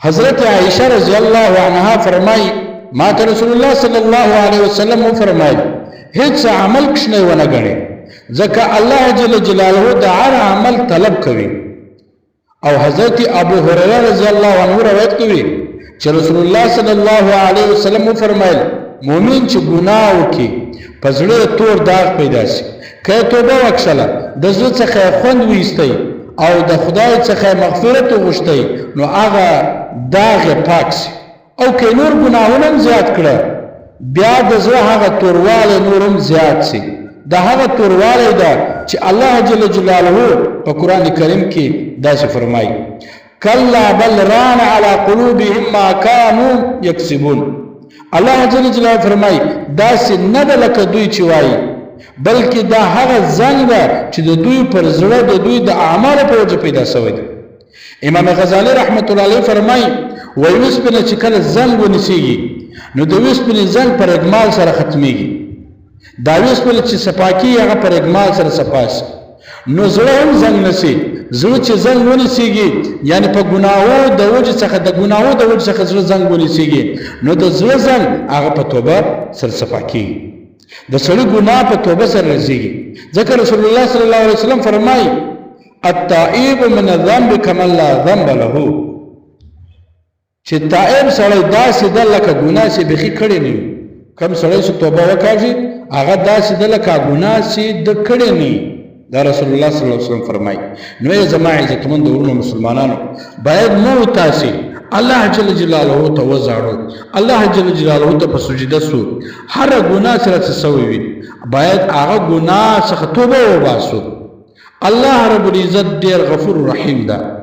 حضرت عائشہ رضی اللہ عنہا فرمائی ما ته رسول الله صلی الله علیه وسلم فرمایي هیڅ عمل کښنه ونه غړي ځکه الله جل جلاله د هر عمل طلب کوي. او حضرت ابو هريره رضی الله عنه روایت کوي چې رسول الله صلی الله علیه وسلم فرمایل مؤمن چې ګناه وکړي په زړه تور داغ پیدا شي که توبه وکړه د زړه څخه خوند وایستی او د خدای څخه مغفرت وغوښتي نو هغه داغ پاک شي. او که نور ګناهونه زیات کړه بیا د زړه هغه توروالی نورم زیات شي. دا هغه توروالی ده چې الله جل جلاله په قرآن کریم کې داسې فرمایي کلا بل ران علی قلوبهم ما كانوا یکسبون. الله جل جلاله فرمایي داسې نه ده لکه دوی چې وایي بلکې دا هغه زنګ ده چې د دوی پر زړه د دوی د اعمالو په وجه پیدا شوی دی. امام غزالی رحمت الله علیه فرمایي وایي وسپنه چې کله زنګ ونیسېږي نو د وسپنې زنګ پر اکمال سره ختمیږي. دا وسپنه چې صفاکي هغه پر اکمال سره صفا شي. نو زړه هم زنګ نسی زړه چې زنګ ونیسېږي یعنی په ګناهو د وجې څخه د ګناهو د وجې څخه زړه زنګ ونیسېږي نو د زړه زنګ هغه په توبه سره صفا کېږي. د سړي ګناه په توبه سره رسېږي. ځکه رسول الله صلی الله علیه وسلم فرمایي التائب من الذنب كمن لا ذنب له چې تائب سړی داسې ده لکه ګناه چې بیخي کړی نه وي. کوم سړی چې توبه وکړي هغه داسې ده لکه ګناه چې د کړی نه وي. دا رسول الله صلی الله علیه وسلم فرمایي. نو ای زما عزتمند ورونو مسلمانانو باید مو تاسې الله جل جلاله ته وزاړو الله جل جلاله ته په سجده سو هر ګناه سره څه سوی وي باید هغه ګناه څخه توبه وباسو. الله رب العزت ډیر غفور رحیم ده.